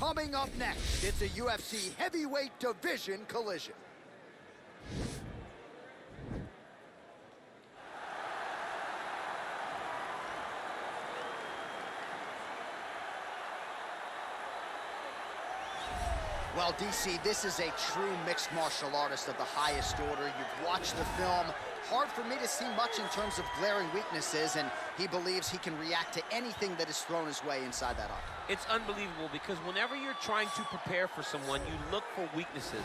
Coming up next, it's a UFC heavyweight division collision. Well, DC, this is a true mixed martial artist of the highest order. You've watched the film. Hard for me to see much in terms of glaring weaknesses, and he believes he can react to anything that is thrown his way inside that octagon. It's unbelievable because whenever you're trying to prepare for someone, you look for weaknesses.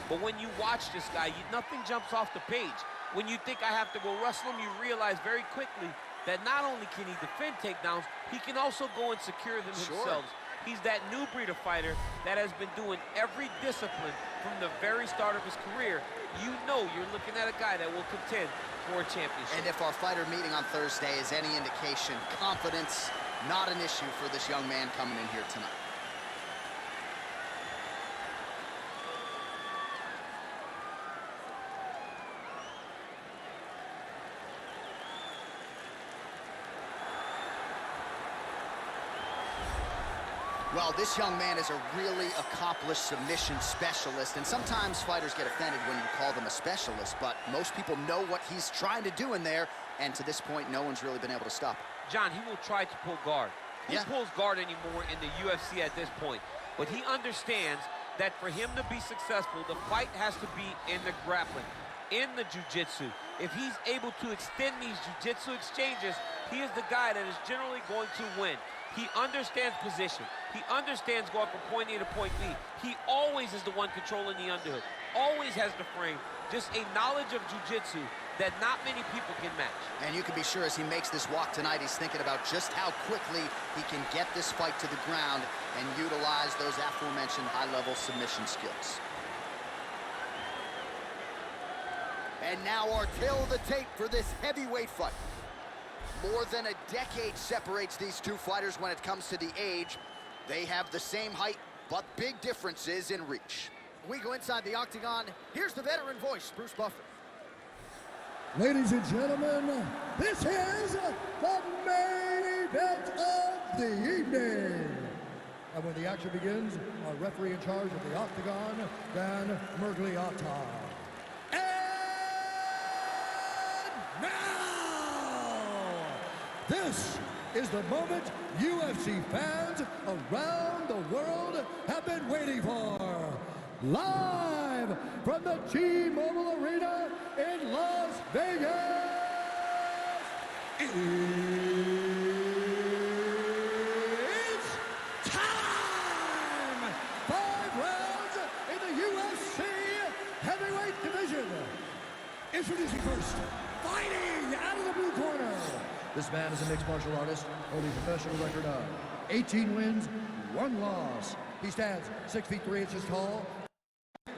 But when you watch this guy, nothing jumps off the page. When you think I have to go wrestle him, you realize very quickly that not only can he defend takedowns, he can also go and secure them himself. He's that new breed of fighter that has been doing every discipline from the very start of his career. You know you're looking at a guy that will contend for a championship. And if our fighter meeting on Thursday is any indication, confidence, not an issue for this young man coming in here tonight. Well, this young man is a really accomplished submission specialist, and sometimes fighters get offended when you call them a specialist, but most people know what he's trying to do in there, and to this point, no one's really been able to stop him. John, he will try to pull guard. Who pulls guard anymore in the UFC at this point? But he understands that for him to be successful, the fight has to be in the grappling, in the jiu-jitsu. If he's able to extend these jiu-jitsu exchanges, he is the guy that is generally going to win. He understands position. He understands going from point A to point B. He always is the one controlling the underhook. Always has the frame. Just a knowledge of jiu-jitsu that not many people can match. And you can be sure as he makes this walk tonight, he's thinking about just how quickly he can get this fight to the ground and utilize those aforementioned high-level submission skills. And now our tail of the tape for this heavyweight fight. More than a decade separates these two fighters when it comes to the age. They have the same height, but big differences in reach. We go inside the octagon. Here's the veteran voice, Bruce Buffer. Ladies and gentlemen, this is the main event of the evening. And when the action begins, our referee in charge of the octagon, Dan Mergliata. This is the moment UFC fans around the world have been waiting for. Live from the T-Mobile Arena in Las Vegas, it's time! 5 rounds in the UFC heavyweight division. Introducing first, fighting out of the blue corner. This man is a mixed martial artist, holding a professional record of 18 wins, 1 loss. He stands 6 feet 3 inches tall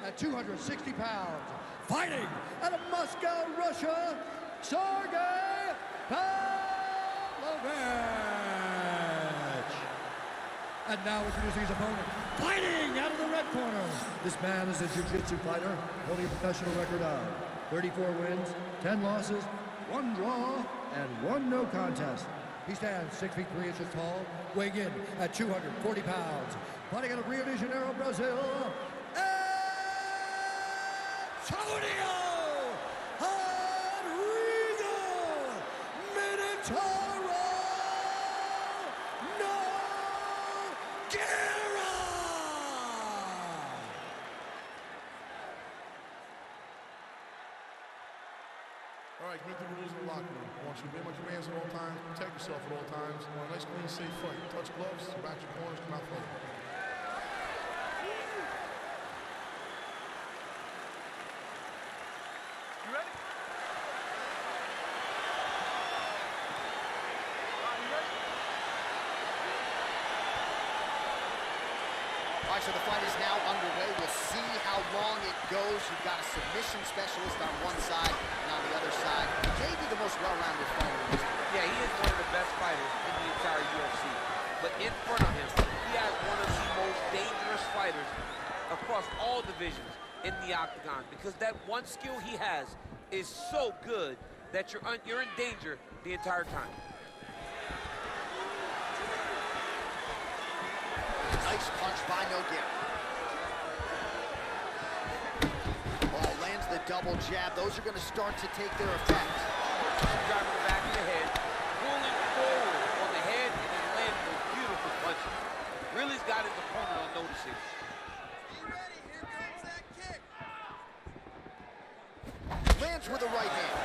at 260 pounds. Fighting out of Moscow, Russia, Sergei Pavlovich. And now introducing his opponent, fighting out of the red corner. This man is a jiu-jitsu fighter, holding a professional record of 34 wins, 10 losses, 1 draw, and 1 no contest. He stands 6 feet 3 inches tall, weighing in at 240 pounds. Fighting out of Rio de Janeiro, Brazil, Antonio Rodrigo Minotauro Nogueira. All right, commit to the rules of the locker room. I want you to obey my commands at all times, protect yourself at all times. I want a nice, clean, safe fight. Touch gloves, back your corners, come out fight. You ready? All right, so the fight is now underway. We'll see how long it goes. You've got a submission specialist on one side, and on the other side, maybe the most well-rounded fighter in history. Yeah, he is one of the best fighters in the entire UFC. But in front of him, he has one of the most dangerous fighters across all divisions in the octagon, because that one skill he has is so good that you're in danger the entire time. Nice Nice punch by Nogueira. Oh, lands the double jab. Those are going to start to take their effect. Driving the back of the head, pulling forward on the head, and then landing those beautiful punches. Really's got his opponent on noticing. Lands with a right hand.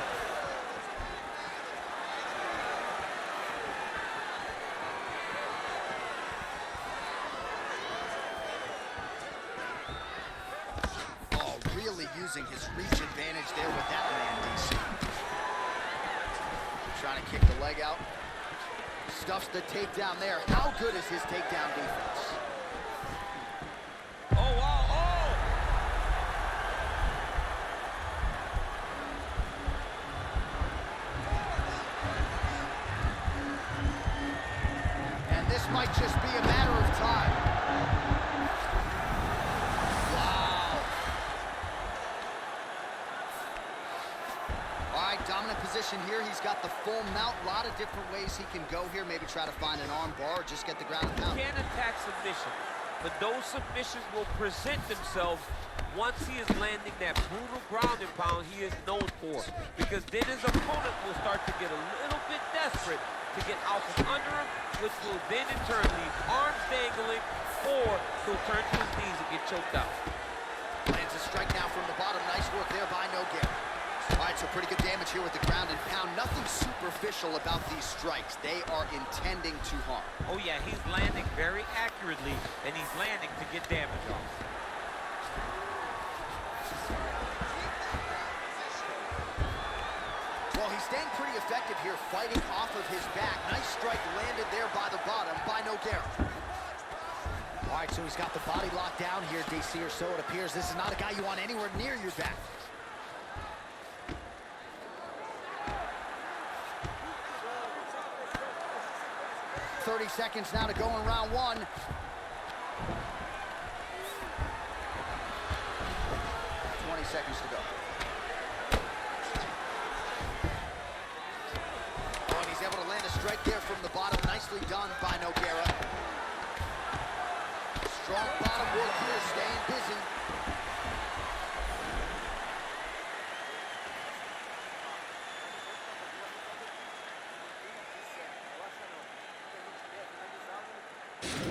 Oh, really using his reach advantage there with that land, DC. Trying to kick the leg out. Stuffs the takedown there. How good is his takedown defense? Oh, wow, oh! And this might just be a matter of time. Wow. All right, dominant position here. He's got the full mount. A lot of different ways he can go here. Maybe try to find an arm bar or just get the ground and pound. He can attack submission, but those submissions will present themselves once he is landing that brutal ground and pound he is known for. Because then his opponent will start to get a little bit desperate to get out from under him, which will then in turn leave arms dangling, or he'll turn to his knees and get choked out. Lands a strike now from the bottom. Nice work there by Nogueira. All right, so pretty good damage here with the ground and pound. Nothing superficial about these strikes. They are intending to harm. Oh yeah, he's landing very accurately, and he's landing to get damage off. Well, he's staying pretty effective here, fighting off of his back. Nice strike landed there by the bottom by Nogueira. All right, so he's got the body locked down here, DC, or so it appears. This is not a guy you want anywhere near your back. 30 seconds now to go in round one. 20 seconds to go. Oh, and he's able to land a strike there from the bottom. Nicely done by Nogueira. Strong bottom work here, staying busy.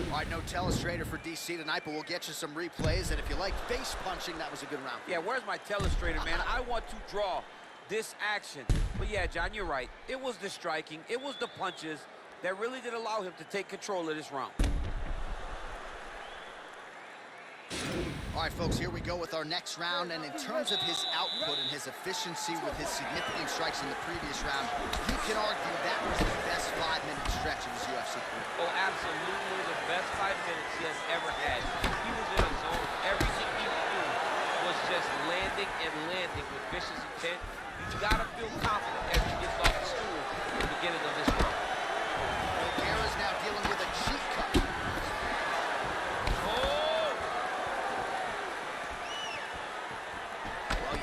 All right, no telestrator for DC tonight, but we'll get you some replays. And if you like face punching, that was a good round. Yeah, where's my telestrator, man? I want to draw this action. But yeah, John, you're right. It was the striking, it was the punches that really did allow him to take control of this round. All right, folks, here we go with our next round. And in terms of his output and his efficiency with his significant strikes in the previous round, you can argue that was the best 5-minute stretch of his UFC career. Oh, absolutely the best 5 minutes he has ever had. He was in a zone. Everything he knew was just landing and landing with vicious intent. He's got to feel confident as he gets off the stool at the beginning of this round. Nogueira's now dealing with a cheek cut.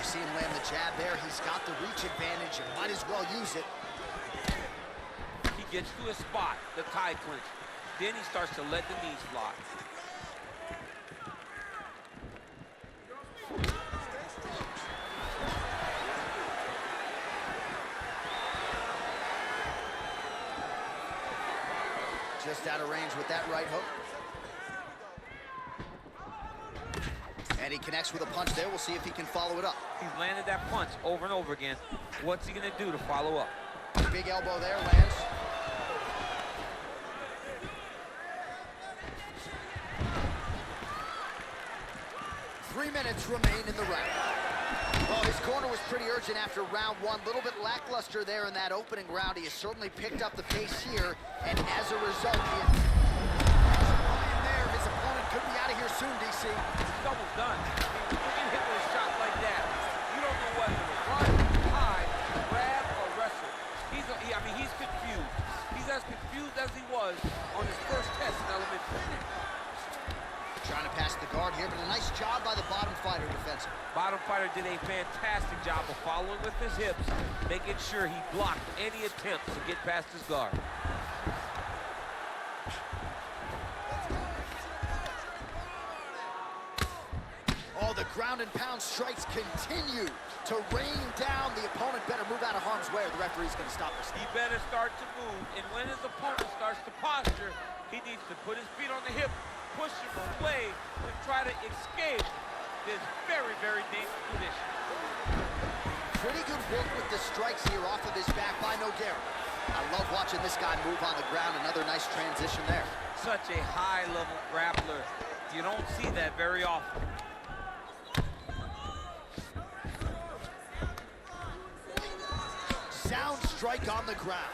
See him land the jab there. He's got the reach advantage and might as well use it. He gets to a spot, the tie clinch. Then he starts to let the knees fly. Just out of range with that right hook. And he connects with a punch there. We'll see if he can follow it up. He's landed that punch over and over again. What's he going to do to follow up? Big elbow there, lands. Three minutes remain in the round. Well, his corner was pretty urgent after round one. A little bit lackluster there in that opening round. He has certainly picked up the pace here. And as a result, his opponent could be out of here soon, DC. It's almost done. I mean, when you hit with a shot like that, you don't know whether to run, hide, grab, or wrestle. He's confused. He's as confused as he was on his first test in elementary. Trying to pass the guard here, but a nice job by the bottom fighter defensively. Bottom fighter did a fantastic job of following with his hips, making sure he blocked any attempts to get past his guard. ground and pound strikes continue to rain down. The opponent better move out of harm's way or the referee's going to stop this. He better start to move, and when his opponent starts to posture, he needs to put his feet on the hip, push him away, and try to escape this very, very dangerous position. Pretty good work with the strikes here off of his back by Nogueira. I love watching this guy move on the ground. Another nice transition there. Such a high-level grappler. You don't see that very often. Sound strike on the ground.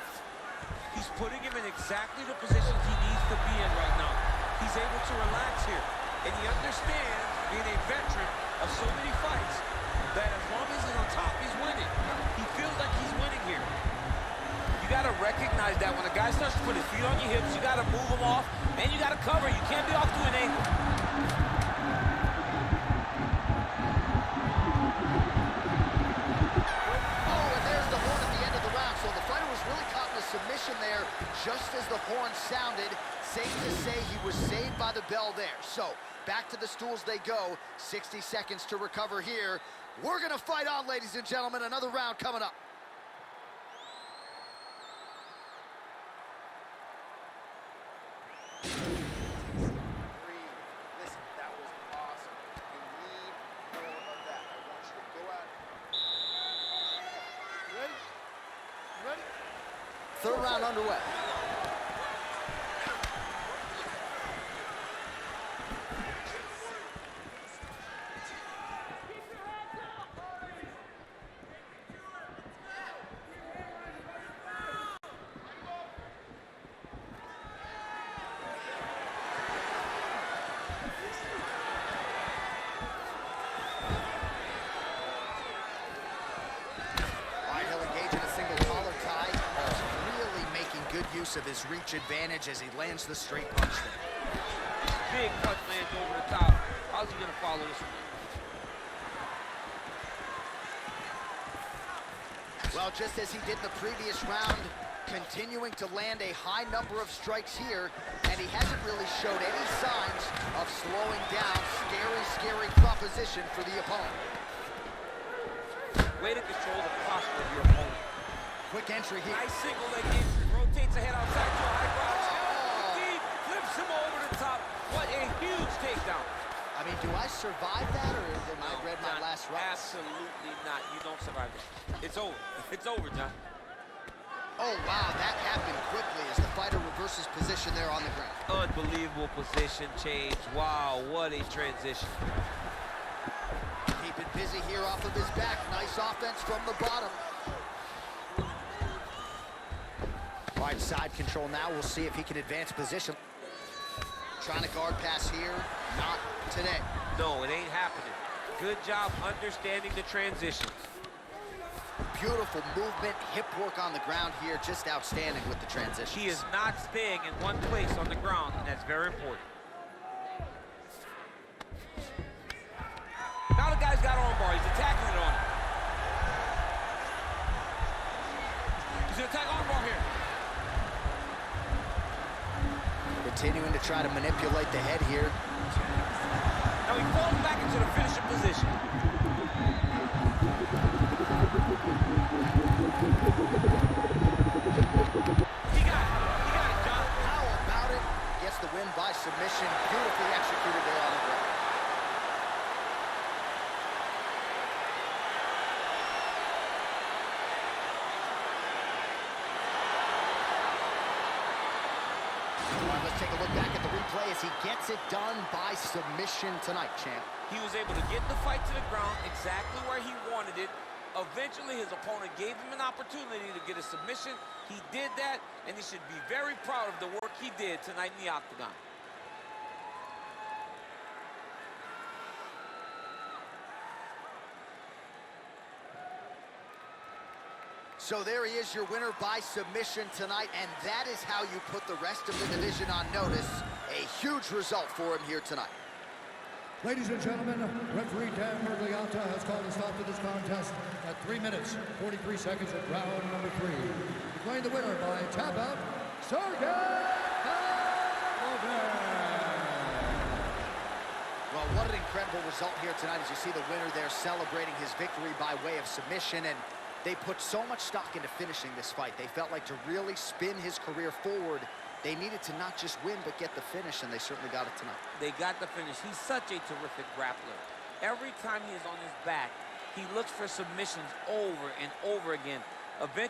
He's putting him in exactly the positions he needs to be in right now. He's able to relax here. And he understands, being a veteran of so many fights, that as long as he's on top, he's winning. He feels like he's winning here. You got to recognize that when a guy starts to put his feet on your hips, you got to move him off, and you got to cover. You can't be off to an angle. Oh, and there's the horn at the end of the round. So the fighter was really caught in a submission there just as the horn sounded. Safe to say he was saved by the bell there. So back to the stools they go. 60 seconds to recover here. We're going to fight on, ladies and gentlemen. Another round coming up. Listen, that was awesome. You need more of that. I want you to go out. Ready? Ready? Third round underway. Use of his reach advantage as he lands the straight punch there. Big punch lands over the top. How's he going to follow this one? Well, just as he did in the previous round, continuing to land a high number of strikes here, and he hasn't really showed any signs of slowing down. Scary, scary proposition for the opponent. Way to control the posture of your opponent. Quick entry here. Nice single leg entry. Rotates ahead outside to a high ground. Deep, flips him over the top. What a huge takedown. I mean, do I survive that, or am I read my last round? Absolutely not. You don't survive it. It's over. It's over, John. Oh, wow, that happened quickly as the fighter reverses position there on the ground. Unbelievable position change. Wow, what a transition. Keep it busy here off of his back. Nice offense from the bottom. All right, side control now. We'll see if he can advance position. Trying to guard pass here. Not today. No, it ain't happening. Good job understanding the transitions. Beautiful movement, hip work on the ground here. Just outstanding with the transitions. He is not staying in one place on the ground, and that's very important. Now the guy's got armbar. He's attacking it on him. He's going to attack armbar here. Continuing to try to manipulate the head here. Now he falls back into the finishing position. He got it, John. How about it? Gets the win by submission. Beautifully executed there on the ground. Let's take a look back at the replay as he gets it done by submission tonight, champ. He was able to get the fight to the ground exactly where he wanted it. Eventually, his opponent gave him an opportunity to get a submission. He did that, and he should be very proud of the work he did tonight in the octagon. So there he is, your winner by submission tonight, and that is how you put the rest of the division on notice. A huge result for him here tonight. Ladies and gentlemen, referee Dan Mergliata has called a stop to this contest at 3 minutes, 43 seconds of round number 3. Declaring the winner by tap out, Sergei! Well, what an incredible incredible result here tonight, as you see the winner there celebrating his victory by way of submission, and they put so much stock into finishing this fight. They felt like to really spin his career forward, they needed to not just win, but get the finish, and they certainly got it tonight. They got the finish. He's such a terrific grappler. Every time he is on his back, he looks for submissions over and over again. Eventually,